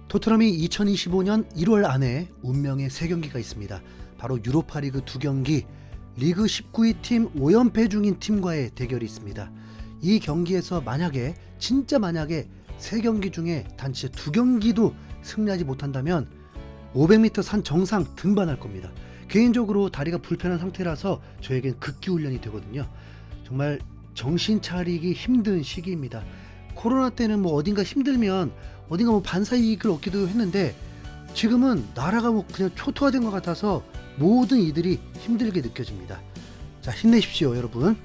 토트넘이 2025년 1월 안에 운명의 3경기가 있습니다. 바로 유로파리그 2경기, 리그 19위 팀 5연패 중인 팀과의 대결이 있습니다. 이 경기에서 진짜 만약에 3경기 중에 단지 2경기도 승리하지 못한다면 500m 산 정상 등반할 겁니다. 개인적으로 다리가 불편한 상태라서 저에겐 극기훈련이 되거든요. 정말 정신 차리기 힘든 시기입니다. 코로나 때는 어딘가 힘들면 어딘가 반사이익을 얻기도 했는데, 지금은 나라가 그냥 초토화된 것 같아서 모든 이들이 힘들게 느껴집니다. 자, 힘내십시오 여러분.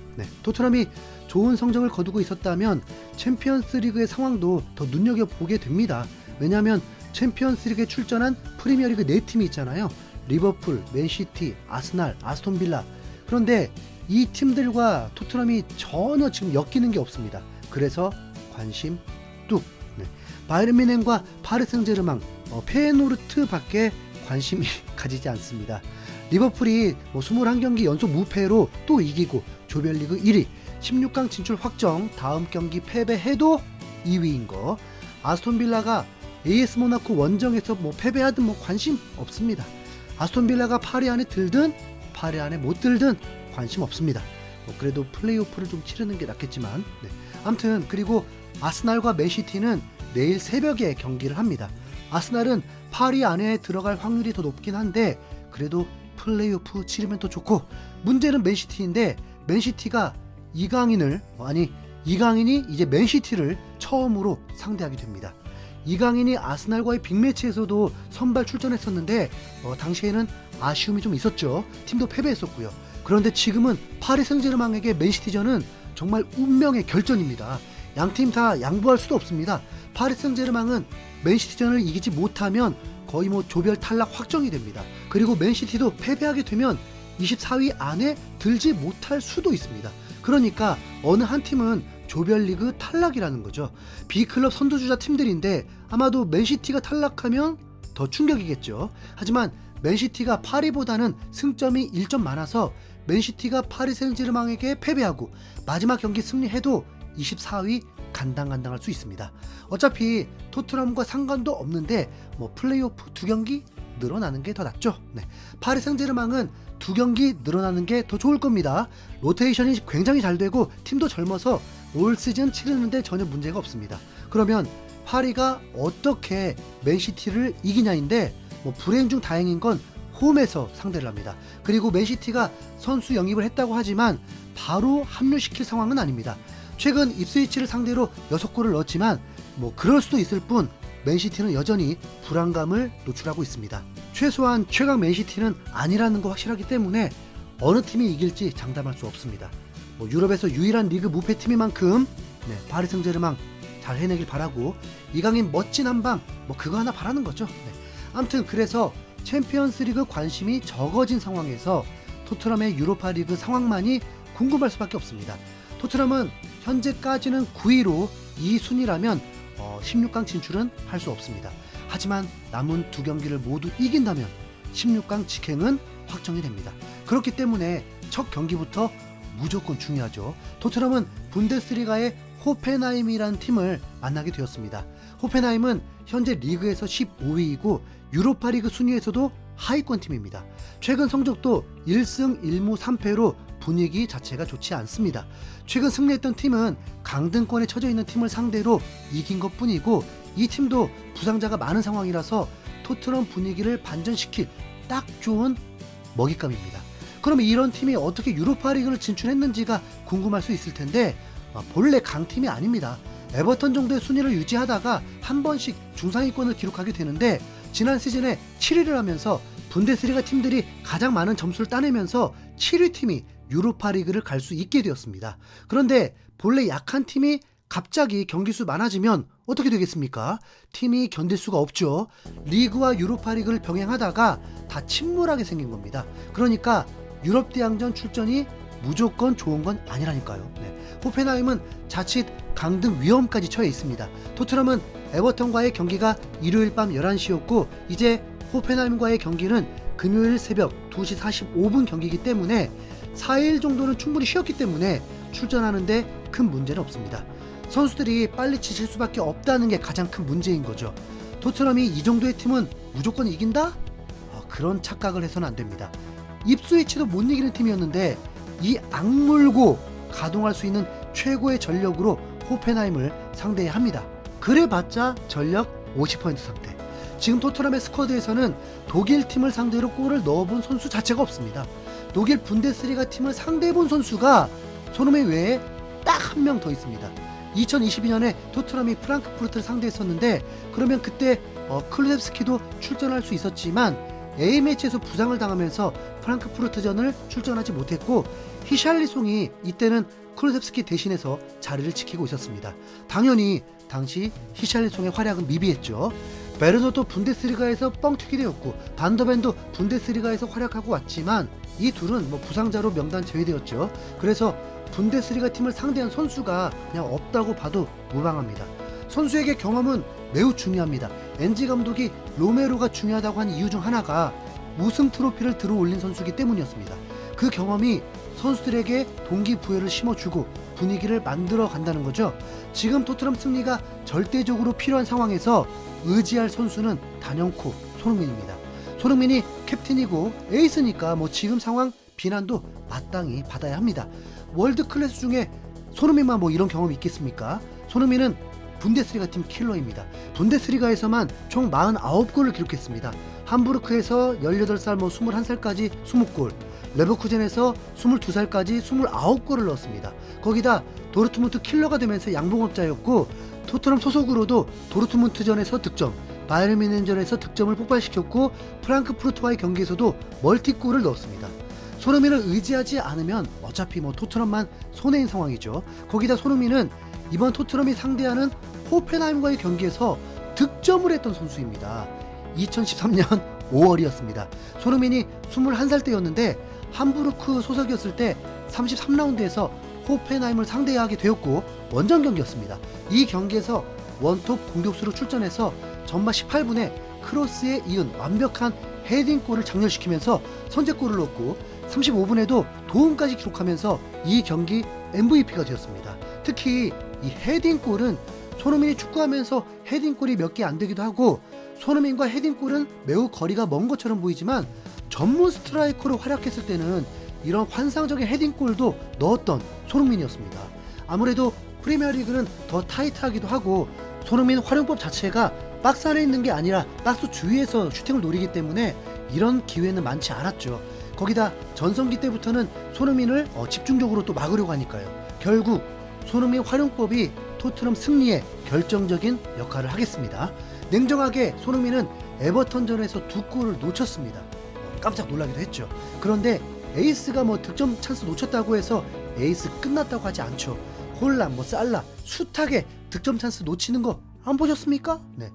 토트넘이 좋은 성적을 거두고 있었다면 챔피언스 리그의 상황도 더 눈여겨보게 됩니다. 왜냐하면 챔피언스 리그에 출전한 프리미어리그 4팀이 있잖아요. 리버풀, 맨시티, 아스날, 아스톤빌라. 그런데 이 팀들과 토트넘이 전혀 지금 엮이는 게 없습니다. 그래서 관심 뚝. 바이에른 뮌헨과 파리 생제르맹, 페예노르트 밖에 관심이 가지지 않습니다. 리버풀이 21경기 연속 무패로 또 이기고 조별리그 1위, 16강 진출 확정, 다음 경기 패배해도 2위인 거. 아스톤빌라가 AS 모나코 원정에서 패배하든 관심 없습니다. 아스톤빌라가 파리 안에 들든 파리 안에 못 들든 관심 없습니다. 그래도 플레이오프를 좀 치르는 게 낫겠지만. 아무튼 그리고 아스날과 맨시티는 내일 새벽에 경기를 합니다. 아스날은 파리 안에 들어갈 확률이 더 높긴 한데 그래도 플레이오프 치르면 더 좋고, 문제는 맨시티인데 맨시티가 이강인이 이제 맨시티를 처음으로 상대하게 됩니다. 이강인이 아스날과의 빅매치에서도 선발 출전했었는데 당시에는 아쉬움이 좀 있었죠. 팀도 패배했었고요. 그런데 지금은 파리 생제르맹에게 맨시티전은 정말 운명의 결전입니다. 양팀 다 양보할 수도 없습니다. 파리 생제르맹은 맨시티전을 이기지 못하면 거의 조별 탈락 확정이 됩니다. 그리고 맨시티도 패배하게 되면 24위 안에 들지 못할 수도 있습니다. 그러니까 어느 한 팀은 조별리그 탈락이라는 거죠. B클럽 선두주자 팀들인데 아마도 맨시티가 탈락하면 더 충격이겠죠. 하지만 맨시티가 파리보다는 승점이 1점 많아서 맨시티가 파리 생제르맹에게 패배하고 마지막 경기 승리해도 24위 간당간당할 수 있습니다. 어차피 토트넘과 상관도 없는데 플레이오프 2경기 늘어나는 게 더 낫죠. 파리 생제르맹은 2경기 늘어나는 게 더 좋을 겁니다. 로테이션이 굉장히 잘 되고 팀도 젊어서 올 시즌 치르는데 전혀 문제가 없습니다. 그러면 파리가 어떻게 맨시티를 이기냐인데 불행 중 다행인 건 홈에서 상대를 합니다. 그리고 맨시티가 선수 영입을 했다고 하지만 바로 합류시킬 상황은 아닙니다. 최근 입스위치를 상대로 6골을 넣었지만 그럴 수도 있을 뿐 맨시티는 여전히 불안감을 노출하고 있습니다. 최소한 최강 맨시티는 아니라는 거 확실하기 때문에 어느 팀이 이길지 장담할 수 없습니다. 유럽에서 유일한 리그 무패팀인 만큼 파리 생제르맹 잘 해내길 바라고, 이강인 멋진 한방 그거 하나 바라는 거죠. 아무튼 그래서 챔피언스 리그 관심이 적어진 상황에서 토트넘의 유로파 리그 상황만이 궁금할 수밖에 없습니다. 토트넘은 현재까지는 9위로 이 순위라면 16강 진출은 할 수 없습니다. 하지만 남은 2경기를 모두 이긴다면 16강 직행은 확정이 됩니다. 그렇기 때문에 첫 경기부터 무조건 중요하죠. 토트넘은 분데스리가의 호펜하임이라는 팀을 만나게 되었습니다. 호펜하임은 현재 리그에서 15위이고 유로파리그 순위에서도 하위권 팀입니다. 최근 성적도 1승 1무 3패로 분위기 자체가 좋지 않습니다. 최근 승리했던 팀은 강등권에 처져 있는 팀을 상대로 이긴 것뿐이고, 이 팀도 부상자가 많은 상황이라서 토트넘 분위기를 반전시킬 딱 좋은 먹잇감입니다. 그러면 이런 팀이 어떻게 유로파리그를 진출했는지가 궁금할 수 있을 텐데, 본래 강팀이 아닙니다. 에버턴 정도의 순위를 유지하다가 한 번씩 중상위권을 기록하게 되는데, 지난 시즌에 7위를 하면서 분데스리가 팀들이 가장 많은 점수를 따내면서 7위 팀이 유로파리그를 갈 수 있게 되었습니다. 그런데 본래 약한 팀이 갑자기 경기수 많아지면 어떻게 되겠습니까? 팀이 견딜 수가 없죠. 리그와 유로파리그를 병행하다가 다 침몰하게 생긴 겁니다. 그러니까 유럽대항전 출전이 무조건 좋은 건 아니라니까요. 호펜하임은 자칫 강등 위험까지 처해 있습니다. 토트넘은 에버턴과의 경기가 일요일 밤 11시였고 이제 호펜하임과의 경기는 금요일 새벽 2시 45분 경기이기 때문에 4일 정도는 충분히 쉬었기 때문에 출전하는데 큰 문제는 없습니다. 선수들이 빨리 지칠 수밖에 없다는 게 가장 큰 문제인 거죠. 토트넘이 이 정도의 팀은 무조건 이긴다? 그런 착각을 해서는 안 됩니다. 입스위치도 못 이기는 팀이었는데 이 악물고 가동할 수 있는 최고의 전력으로 호펜하임을 상대해야 합니다. 그래봤자 전력 50% 상태. 지금 토트넘의 스쿼드에서는 독일 팀을 상대로 골을 넣어본 선수 자체가 없습니다. 독일 분데스리가 팀을 상대해본 선수가 손흥민 외에 딱 한 명 더 있습니다. 2022년에 토트넘이 프랑크푸르트를 상대했었는데 그러면 그때 클루셉스키도 출전할 수 있었지만 A매치에서 부상을 당하면서 프랑크푸르트전을 출전하지 못했고 히샬리송이 이때는 클루셉스키 대신해서 자리를 지키고 있었습니다. 당연히 당시 히샬리송의 활약은 미비했죠. 베르노도 분데스리가에서 뻥튀기 되었고 반더벤도 분데스리가에서 활약하고 왔지만 이 둘은 부상자로 명단 제외되었죠. 그래서 분데스리가 팀을 상대한 선수가 그냥 없다고 봐도 무방합니다. 선수에게 경험은 매우 중요합니다. 엔지 감독이 로메로가 중요하다고 한 이유 중 하나가 우승 트로피를 들어올린 선수이기 때문이었습니다. 그 경험이 선수들에게 동기부여를 심어주고 분위기를 만들어 간다는 거죠. 지금 토트넘 승리가 절대적으로 필요한 상황에서 의지할 선수는 단연코 손흥민입니다. 손흥민이 캡틴이고 에이스니까 지금 상황 비난도 마땅히 받아야 합니다. 월드 클래스 중에 손흥민만 이런 경험이 있겠습니까? 손흥민은 분데스리가 팀 킬러입니다. 분데스리가에서만 총 49골을 기록했습니다. 함부르크에서 18살 21살까지 20골, 레버쿠젠에서 22살까지 29골을 넣었습니다. 거기다 도르트문트 킬러가 되면서 양봉업자였고 토트넘 소속으로도 도르트문트전에서 득점, 바이에른 뮌헨전에서 득점을 폭발시켰고 프랑크푸르트와의 경기에서도 멀티골을 넣었습니다. 손흥민을 의지하지 않으면 어차피 토트넘만 손해인 상황이죠. 거기다 손흥민은 이번 토트넘이 상대하는 호펜하임과의 경기에서 득점을 했던 선수입니다. 2013년 5월이었습니다. 손흥민이 21살 때였는데 함부르크 소속이었을 때 33라운드에서 호펜하임을 상대하게 되었고 원정 경기였습니다. 이 경기에서 원톱 공격수로 출전해서 전반 18분에 크로스에 이은 완벽한 헤딩골을 장렬시키면서 선제골을 넣었고 35분에도 도움까지 기록하면서 이 경기 MVP가 되었습니다. 특히 이 헤딩골은 손흥민이 축구하면서 헤딩골이 몇 개 안 되기도 하고 손흥민과 헤딩골은 매우 거리가 먼 것처럼 보이지만 전문 스트라이커로 활약했을 때는 이런 환상적인 헤딩골도 넣었던 손흥민이었습니다. 아무래도 프리미어리그는 더 타이트하기도 하고 손흥민 활용법 자체가 박스 안에 있는 게 아니라 박스 주위에서 슈팅을 노리기 때문에 이런 기회는 많지 않았죠. 거기다 전성기 때부터는 손흥민을 집중적으로 또 막으려고 하니까요. 결국 손흥민 활용법이 토트넘 승리에 결정적인 역할을 하겠습니다. 냉정하게 손흥민은 에버턴전에서 2골을 놓쳤습니다. 깜짝 놀라기도 했죠. 그런데 에이스가 득점 찬스 놓쳤다고 해서 에이스 끝났다고 하지 않죠. 홀란, 살라, 숱하게 득점 찬스 놓치는 거 안 보셨습니까? 네.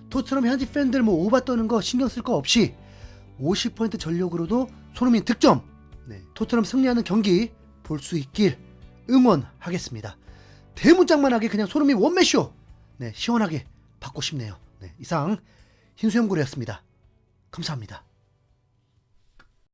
토트넘 현지 팬들 오바 떠는 거 신경 쓸 거 없이 50% 전력으로도 손흥민 득점! 네. 토트넘 승리하는 경기 볼 수 있길 응원하겠습니다. 대문짝만하게 그냥 손흥민 원맨쇼! 네, 시원하게 받고 싶네요. 네, 이상 흰수염고래였습니다. 감사합니다.